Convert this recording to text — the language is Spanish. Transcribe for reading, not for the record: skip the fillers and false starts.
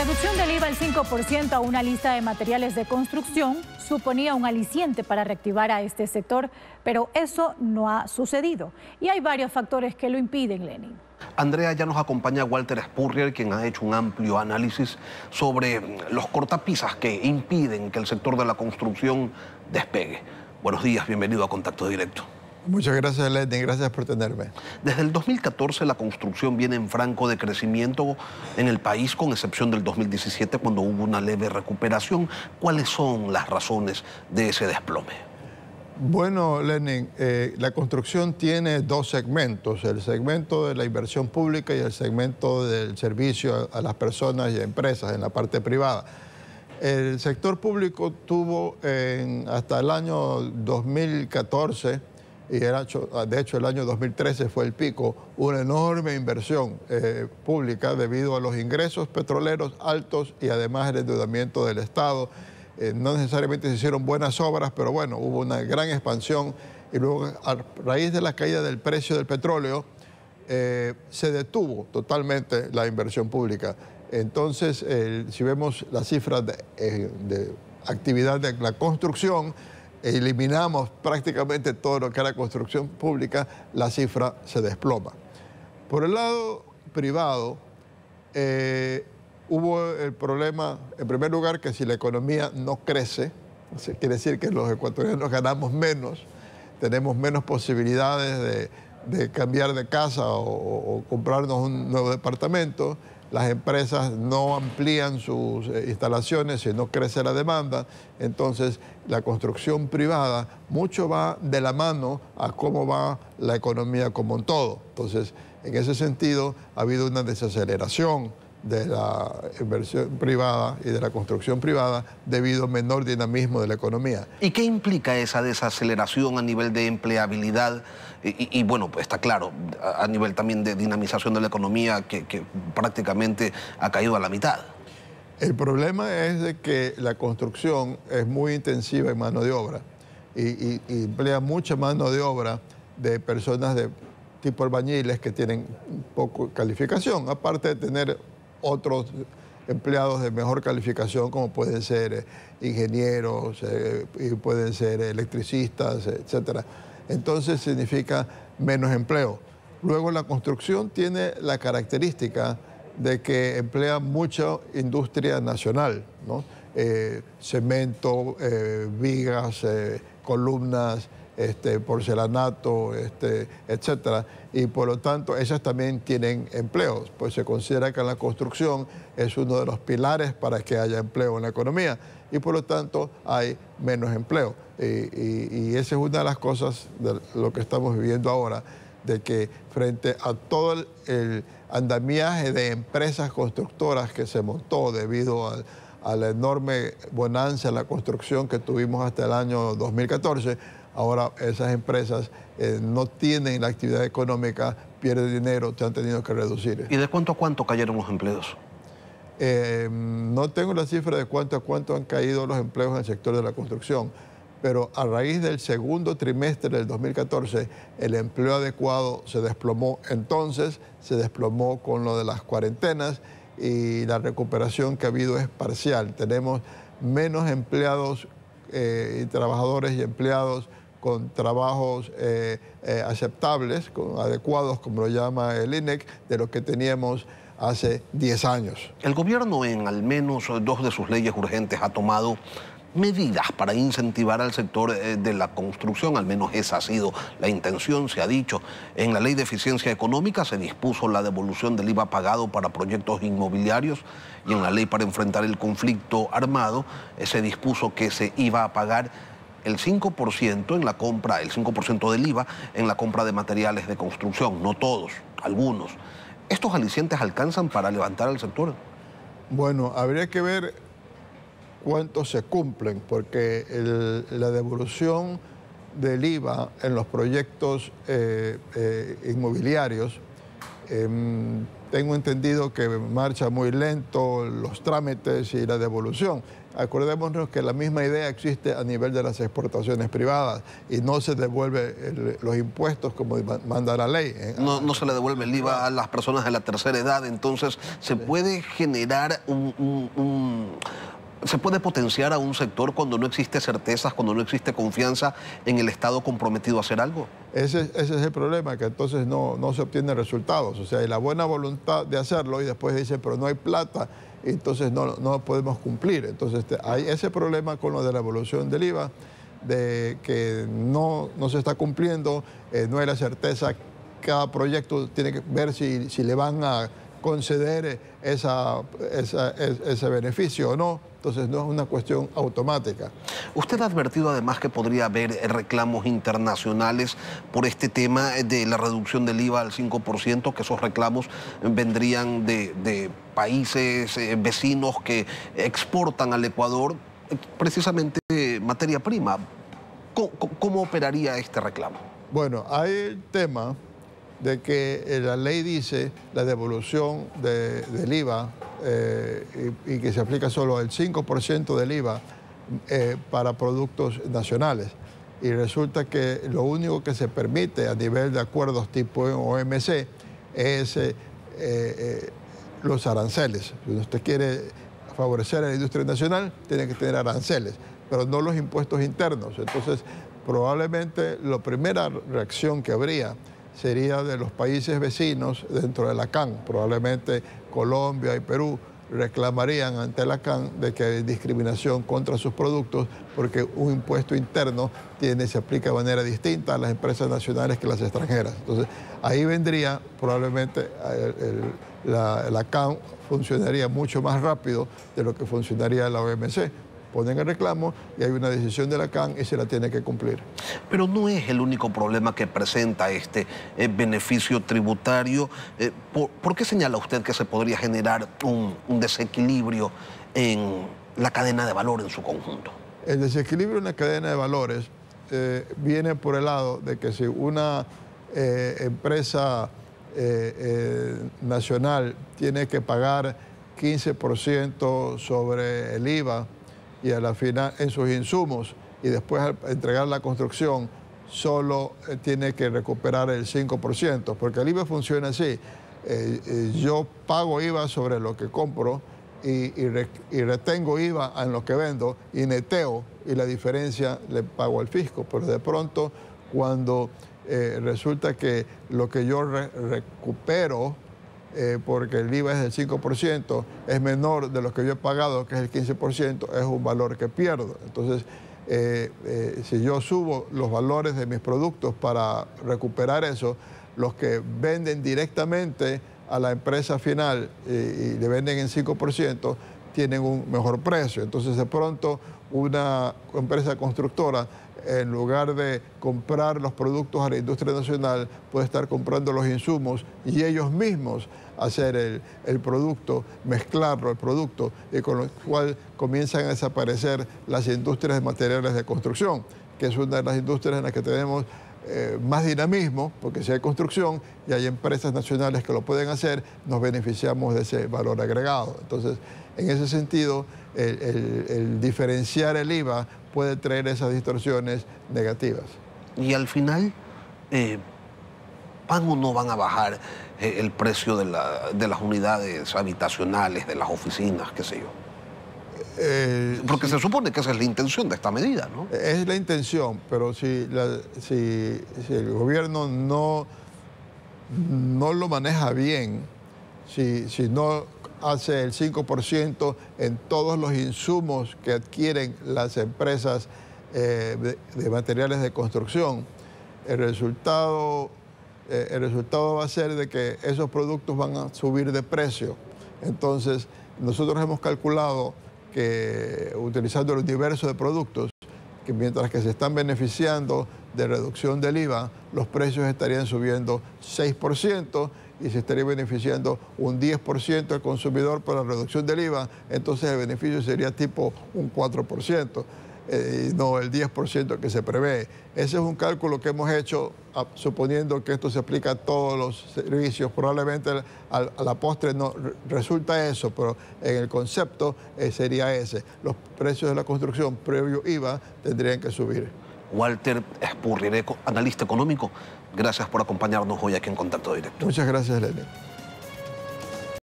reducción del IVA al 5% a una lista de materiales de construcción suponía un aliciente para reactivar a este sector, pero eso no ha sucedido. Y hay varios factores que lo impiden, Lenin. Andrea, ya nos acompaña Walter Spurrier, quien ha hecho un amplio análisis sobre los cortapisas que impiden que el sector de la construcción despegue. Buenos días, bienvenido a Contacto Directo. Muchas gracias, Lenin, gracias por tenerme. Desde el 2014 la construcción viene en franco decrecimiento en el país, con excepción del 2017, cuando hubo una leve recuperación. ¿Cuáles son las razones de ese desplome? Bueno, Lenin, la construcción tiene dos segmentos, el segmento de la inversión pública y el segmento del servicio a las personas y empresas en la parte privada. El sector público tuvo hasta el año 2014, y de hecho el año 2013 fue el pico, una enorme inversión pública debido a los ingresos petroleros altos y además el endeudamiento del Estado. No necesariamente se hicieron buenas obras, pero bueno, hubo una gran expansión y luego a raíz de la caída del precio del petróleo se detuvo totalmente la inversión pública. Entonces, si vemos las cifras de actividad de la construcción, eliminamos prácticamente todo lo que era construcción pública, la cifra se desploma. Por el lado privado, hubo el problema, en primer lugar, que si la economía no crece, quiere decir que los ecuatorianos ganamos menos, tenemos menos posibilidades de cambiar de casa o comprarnos un nuevo departamento. Las empresas no amplían sus instalaciones si no crece la demanda. Entonces, la construcción privada mucho va de la mano a cómo va la economía como un todo. Entonces, en ese sentido, ha habido una desaceleración de la inversión privada y de la construcción privada debido a menor dinamismo de la economía. ¿Y qué implica esa desaceleración a nivel de empleabilidad? Y bueno, pues está claro, a nivel también de dinamización de la economía que prácticamente ha caído a la mitad. El problema es de que la construcción es muy intensiva en mano de obra y emplea mucha mano de obra de personas de tipo albañiles que tienen poco calificación, aparte de tener otros empleados de mejor calificación como pueden ser ingenieros y pueden ser electricistas, etcétera. Entonces significa menos empleo. Luego la construcción tiene la característica de que emplea mucha industria nacional, ¿no? Cemento, vigas, columnas, porcelanato, etcétera, y por lo tanto ellas también tienen empleos, pues se considera que la construcción es uno de los pilares para que haya empleo en la economía y por lo tanto hay menos empleo. Y esa es una de las cosas de lo que estamos viviendo ahora, de que frente a todo el andamiaje de empresas constructoras que se montó debido a la enorme bonanza en la construcción que tuvimos hasta el año 2014, ahora esas empresas no tienen la actividad económica, pierden dinero, se han tenido que reducir. ¿Y de cuánto a cuánto cayeron los empleos? No tengo la cifra de cuánto a cuánto han caído los empleos en el sector de la construcción, pero a raíz del segundo trimestre del 2014, el empleo adecuado se desplomó. Entonces, se desplomó con lo de las cuarentenas y la recuperación que ha habido es parcial. Tenemos menos empleados y trabajadores y empleados con trabajos aceptables, adecuados, como lo llama el INEC, de lo que teníamos hace 10 años. El gobierno en al menos dos de sus leyes urgentes ha tomado medidas para incentivar al sector de la construcción, al menos esa ha sido la intención, se ha dicho. En la Ley de Eficiencia Económica se dispuso la devolución del IVA pagado para proyectos inmobiliarios y en la Ley para enfrentar el conflicto armado se dispuso que se iba a pagar el 5% en la compra, el 5% del IVA en la compra de materiales de construcción, no todos, algunos. ¿Estos alicientes alcanzan para levantar al sector? Bueno, habría que ver cuántos se cumplen, porque la devolución del IVA en los proyectos inmobiliarios tengo entendido que marcha muy lento los trámites y la devolución. Acordémonos que la misma idea existe a nivel de las exportaciones privadas y no se devuelve los impuestos como manda la ley. No se le devuelve el IVA a las personas de la tercera edad, entonces se puede generar se puede potenciar a un sector cuando no existe certezas, cuando no existe confianza en el Estado comprometido a hacer algo. Ese es el problema, que entonces no se obtienen resultados. O sea, hay la buena voluntad de hacerlo y después dicen, pero no hay plata, y entonces no podemos cumplir. Entonces hay ese problema con lo de la evolución del IVA, de que no se está cumpliendo, no hay la certeza. Cada proyecto tiene que ver si le van a conceder ese beneficio o no. Entonces no es una cuestión automática. Usted ha advertido además que podría haber reclamos internacionales por este tema de la reducción del IVA al 5%, que esos reclamos vendrían de países vecinos que exportan al Ecuador precisamente materia prima. ¿Cómo operaría este reclamo? Bueno, hay el tema de que la ley dice la devolución del IVA y que se aplica solo el 5% del IVA para productos nacionales. Y resulta que lo único que se permite a nivel de acuerdos tipo OMC es los aranceles. Si usted quiere favorecer a la industria nacional, tiene que tener aranceles, pero no los impuestos internos. Entonces, probablemente la primera reacción que habría sería de los países vecinos dentro de la CAN. Probablemente Colombia y Perú reclamarían ante la CAN de que hay discriminación contra sus productos porque un impuesto interno se aplica de manera distinta a las empresas nacionales que las extranjeras. Entonces, ahí vendría probablemente la CAN funcionaría mucho más rápido de lo que funcionaría la OMC. Ponen el reclamo y hay una decisión de la CAN y se la tiene que cumplir. Pero no es el único problema que presenta este beneficio tributario. ¿Por qué señala usted que se podría generar un desequilibrio en la cadena de valor en su conjunto? El desequilibrio en la cadena de valores viene por el lado de que si una empresa nacional tiene que pagar 15% sobre el IVA, y a la final en sus insumos, y después al entregar la construcción solo tiene que recuperar el 5%, porque el IVA funciona así. Yo pago IVA sobre lo que compro y retengo IVA en lo que vendo y neteo, y la diferencia le pago al fisco. Pero de pronto, cuando resulta que lo que yo recupero, porque el IVA es del 5%, es menor de lo que yo he pagado, que es el 15%, es un valor que pierdo. Entonces, si yo subo los valores de mis productos para recuperar eso, los que venden directamente a la empresa final y le venden en 5%, tienen un mejor precio. Entonces, de pronto, una empresa constructora, en lugar de comprar los productos a la industria nacional, puede estar comprando los insumos y ellos mismos hacer el producto, mezclarlo, el producto, y con lo cual comienzan a desaparecer las industrias de materiales de construcción, que es una de las industrias en las que tenemos más dinamismo, porque si hay construcción y hay empresas nacionales que lo pueden hacer, nos beneficiamos de ese valor agregado. Entonces, en ese sentido, el diferenciar el IVA puede traer esas distorsiones negativas. Y al final, ¿van o no van a bajar el precio de las unidades habitacionales, de las oficinas, qué sé yo? Porque se supone que esa es la intención de esta medida, ¿no? Es la intención, pero si el gobierno no lo maneja bien, si no hace el 5% en todos los insumos que adquieren las empresas de materiales de construcción, el resultado va a ser de que esos productos van a subir de precio. Entonces, nosotros hemos calculado que, utilizando el universo de productos, que mientras que se están beneficiando de reducción del IVA, los precios estarían subiendo 6% y se estaría beneficiando un 10% al consumidor por la reducción del IVA, entonces el beneficio sería tipo un 4%. no el 10% que se prevé. Ese es un cálculo que hemos hecho suponiendo que esto se aplica a todos los servicios. Probablemente a la postre no resulta eso, pero en el concepto sería ese. Los precios de la construcción previo IVA tendrían que subir. Walter Espurrireco, analista económico, gracias por acompañarnos hoy aquí en Contacto Directo. Muchas gracias, Lenin.